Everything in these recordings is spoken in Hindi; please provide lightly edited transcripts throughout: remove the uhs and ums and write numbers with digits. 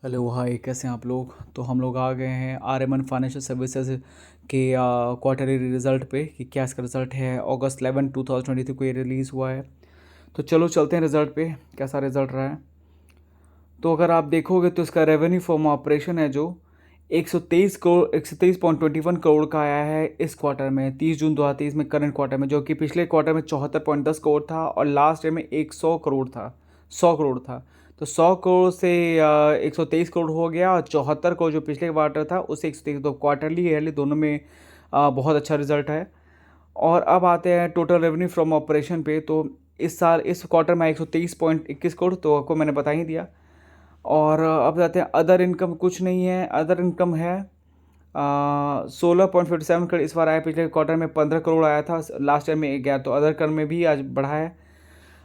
हेलो हाय, कैसे हैं आप लोग। तो हम लोग आ गए हैं आर्यमन फाइनेंशियल सर्विसेज के क्वार्टरली रिजल्ट पे कि क्या इसका रिज़ल्ट है। अगस्त 11 2023 को ये रिलीज़ हुआ है। तो चलो चलते हैं रिज़ल्ट पे, कैसा रिज़ल्ट रहा है। तो अगर आप देखोगे तो इसका रेवेन्यू फ्रॉम ऑपरेशन है जो 123.21 करोड़ का आया है इस क्वार्टर में, 30 जून 2023 में, करंट क्वार्टर में, जो कि पिछले क्वार्टर में 74.10 करोड़ था और लास्ट ईयर में 100 करोड़ था, 100 करोड़ था। तो 100 करोड़ से 123 करोड़ हो गया, और 74 करोड़ जो पिछले क्वार्टर था उससे 123। तो क्वार्टरली ईयरली दोनों में बहुत अच्छा रिजल्ट है। और अब आते हैं टोटल रेवेन्यू फ्रॉम ऑपरेशन पे। तो इस साल इस क्वार्टर में 123.21 करोड़, तो आपको मैंने बता ही दिया। और अब जाते हैं अदर इनकम। कुछ नहीं है, अदर इनकम है 16.57 करोड़ इस बार आया। पिछले क्वार्टर में 15 करोड़ आया था, लास्ट ईयर में एक गया, तो अदर कर में भी आज बढ़ा है।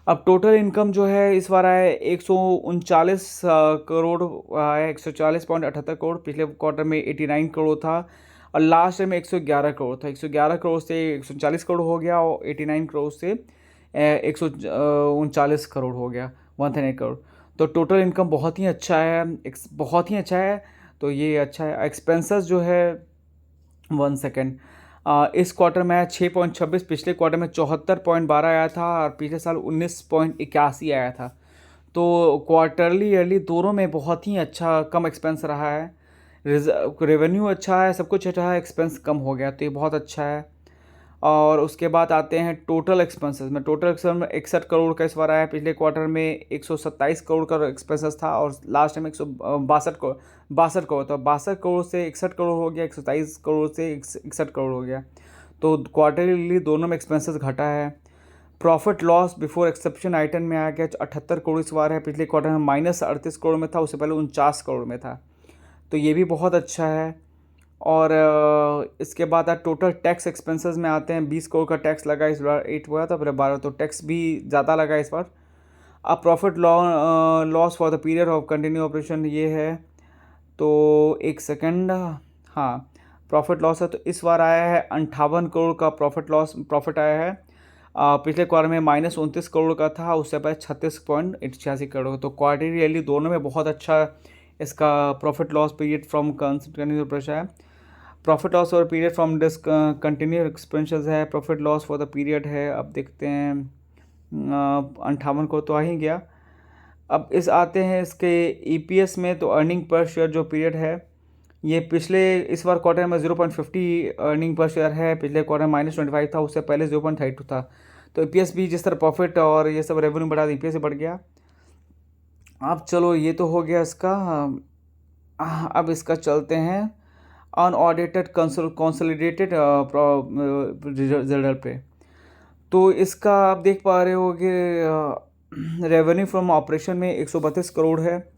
अब टोटल इनकम जो है इस बार आया 139 करोड़ आया, 140.78 करोड़। पिछले क्वार्टर में 89 करोड़ था और लास्ट ईयर में 111 करोड़ था। 111 करोड़ से 139 करोड़ हो गया और 89 करोड़ से 139 करोड़ हो गया, 138 करोड़। तो टोटल इनकम बहुत ही अच्छा है, बहुत ही अच्छा है। तो ये अच्छा है। एक्सपेंसेस जो है, 1 सेकेंड, इस क्वार्टर में आया 6.26, पिछले क्वार्टर में 74.12 आया था और पिछले साल 19.81 आया था। तो क्वार्टरली ईयरली दोनों में बहुत ही अच्छा कम एक्सपेंस रहा है। रेवेन्यू अच्छा है, सब कुछ अच्छा है, एक्सपेंस कम हो गया, तो ये बहुत अच्छा है। और उसके बाद आते हैं टोटल एक्सपेंसेस में। टोटल एक्सपेंस में 61 करोड़ का इस बार आया। पिछले क्वार्टर में 127 करोड़ का एक्सपेंसेस था और लास्ट टाइम 162 करोड़, 62 करोड़। तो 62 करोड़ से 61 करोड़ हो गया, 127 करोड़ से 61 करोड़ हो गया। तो क्वार्टरली दोनों में एक्सपेंसेस घटा है। Profit loss before exception item में आ गया 78 करोड़ इस बार है। पिछले क्वार्टर में -38 करोड़ में था, उससे पहले 49 करोड़ में था। तो ये भी बहुत अच्छा है। और इसके बाद टोटल टैक्स एक्सपेंसेस में आते हैं। 20 करोड़ का टैक्स लगा इस बार, 8 हुआ था, पहले 12, तो टैक्स भी ज़्यादा लगा इस बार। अब profit loss for the period of continue operation ये है। तो 1 सेकेंड, हाँ, प्रॉफिट लॉस है तो इस बार आया है 58 करोड़ का प्रॉफिट आया है। पिछले क्वार्टर में -29 करोड़ का था, उससे पहले 36.86 करोड़। तो क्वार्टरली दोनों में बहुत अच्छा इसका profit loss period from continue operation है। Profit loss for period from continue expenses है। Profit loss for the period है, अब देखते हैं, 58 को तो आ ही गया। अब इस आते हैं इसके ईपीएस में। तो अर्निंग पर शेयर जो पीरियड है, ये पिछले इस बार क्वार्टर में 0.50 अर्निंग पर शेयर है। पिछले क्वार्टर में -25 था, उससे पहले 0.32 था। तो ईपीएस भी जिस तरह प्रॉफिट और ये सब रेवेन्यू बढ़ा, ईपीएस बढ़ गया। अब चलो, ये तो हो गया इसका। अब इसका चलते हैं अनऑडिटेड कंसोलिडेटेड रिजल्ट पे। तो इसका आप देख पा रहे हो कि रेवेन्यू फ्रॉम ऑपरेशन में 132 करोड़ है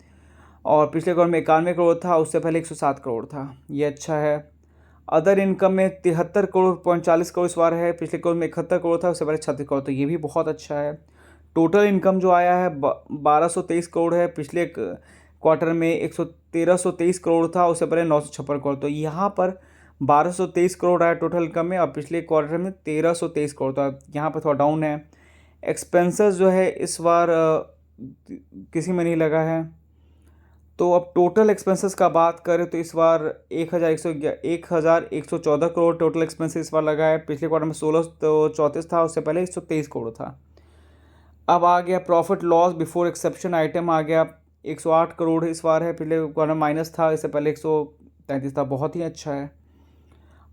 और पिछले क्वार्टर में 91 करोड़ था, उससे पहले 107 करोड़ था। ये अच्छा है। अदर इनकम में 73 करोड़ 40 करोड़ इस बार है। पिछले क्वार्टर में 71 करोड़ था, उससे पहले 36 करोड़, तो ये भी बहुत अच्छा है। टोटल इनकम जो आया है 1223 करोड़ है। पिछले क्वार्टर में 1323 करोड़ था, उससे पहले 956 करोड़। तो यहाँ पर 1223 करोड़ आया टोटल इनकम में और पिछले क्वार्टर में 1323 करोड़, तो यहाँ पर थोड़ा डाउन है। एक्सपेंसेस जो है इस बार किसी में नहीं लगा है। तो अब टोटल एक्सपेंसेस का बात करें तो इस बार 1114 करोड़ टोटल एक्सपेंसेस इस बार लगा है। पिछले क्वार्टर में 1634 था, उससे पहले 123 करोड़ था। अब आ गया profit loss before exception item, आ गया 108 करोड़ इस बार है। पिछले क्वार्टर माइनस था, इससे पहले 133 था, बहुत ही अच्छा है।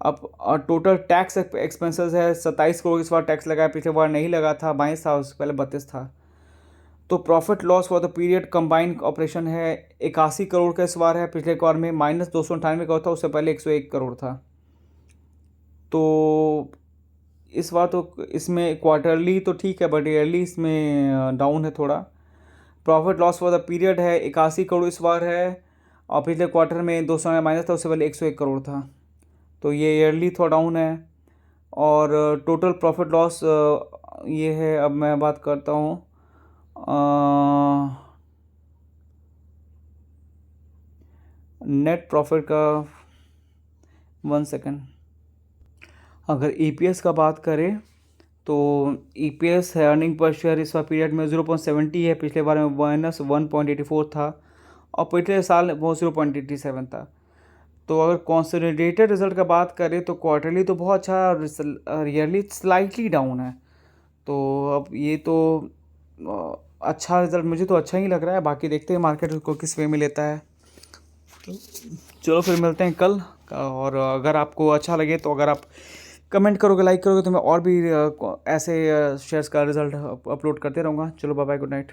अब टोटल टैक्स एक्सपेंसेस है 27 करोड़ इस बार टैक्स लगा है। पिछले बार नहीं लगा था, 22 था, उससे पहले 32 था। तो profit loss for the period combined operation है 81 करोड़ का इस बार है। पिछले क्वार्टर में -298 करोड़ था, उससे पहले 101 करोड़ था। तो इस बार तो इसमें क्वार्टरली तो ठीक है, बट ईयरली इसमें डाउन है थोड़ा। Profit loss for the period है 81 करोड़ इस बार है और पिछले क्वार्टर में 200 माइनस था, उससे पहले 101 करोड़ था। तो ये ईयरली थोड़ा डाउन है। और टोटल प्रॉफिट लॉस ये है। अब मैं बात करता हूँ नेट प्रॉफिट का, 1 सेकेंड। अगर ईपीएस का बात करें तो ईपीएस है अर्निंग पर शेयर इस बार पीरियड में 0.70 है। पिछले बार में -1.84 था, और पिछले साल वो 0.87 था। तो अगर कंसोलिडेटेड रिजल्ट का बात करें तो क्वार्टरली तो बहुत अच्छा, ईयरली स्लाइटली डाउन है। तो अब ये तो अच्छा रिजल्ट मुझे तो अच्छा ही लग रहा है, बाकी देखते हैं मार्केट उसको किस वे में लेता है। तो चलो फिर मिलते हैं कल। और अगर आपको अच्छा लगे तो अगर आप कमेंट करोगे, लाइक करोगे, तो मैं और भी ऐसे शेयर्स का रिजल्ट अपलोड करते रहूँगा। चलो बाय बाय, गुड नाइट।